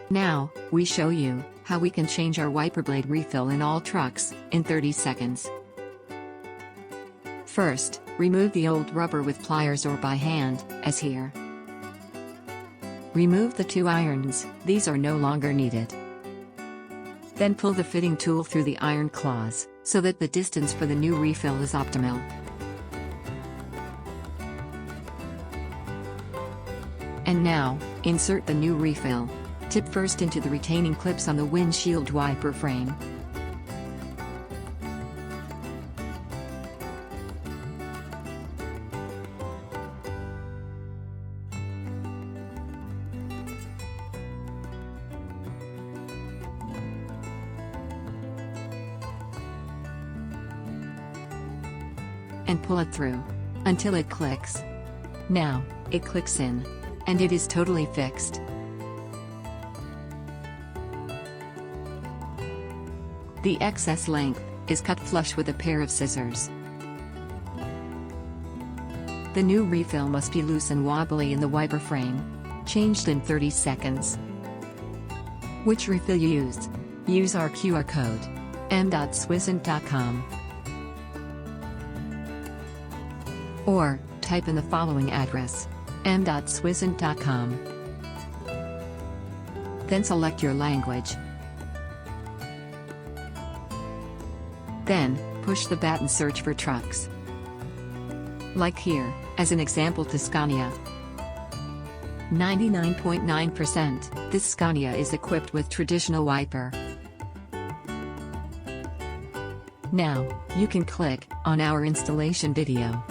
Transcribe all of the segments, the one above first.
Now, we show you how we can change our wiper blade refill in all trucks in 30 seconds. First, remove the old rubber with pliers or by hand, as here. Remove the 2 irons, these are no longer needed. Then pull the fitting tool through the iron claws, so that the distance for the new refill is optimal. And now, insert the new refill. Tip first into the retaining clips on the windshield wiper frame. And pull it through until it clicks. Now, it clicks in, and it is totally fixed. The excess length is cut flush with a pair of scissors. The new refill must be loose and wobbly in the wiper frame. Changed in 30 seconds. Which refill you used? Use our QR code m.swissint.com. Or, type in the following address, m.swissint.com. Then select your language. Then, push the button search for trucks. Like here, as an example to Scania. 99.9%, this Scania is equipped with traditional wiper. Now, you can click on our installation video.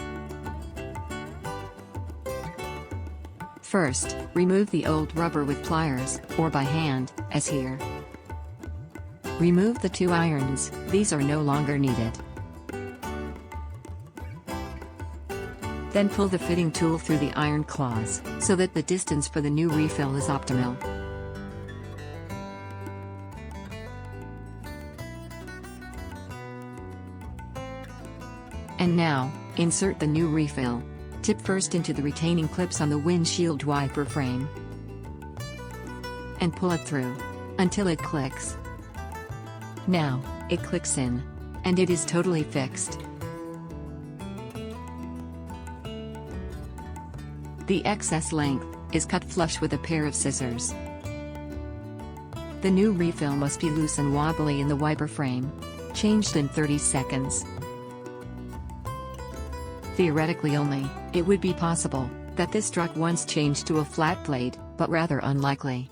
First, remove the old rubber with pliers, or by hand, as here. Remove the 2 irons, these are no longer needed. Then pull the fitting tool through the iron claws, so that the distance for the new refill is optimal. And now, insert the new refill. Tip first into the retaining clips on the windshield wiper frame. And pull it through until it clicks. Now, it clicks in, and it is totally fixed. The excess length is cut flush with a pair of scissors. The new refill must be loose and wobbly in the wiper frame. Changed in 30 seconds. Theoretically only, it would be possible that this truck once changed to a flat blade, but rather unlikely.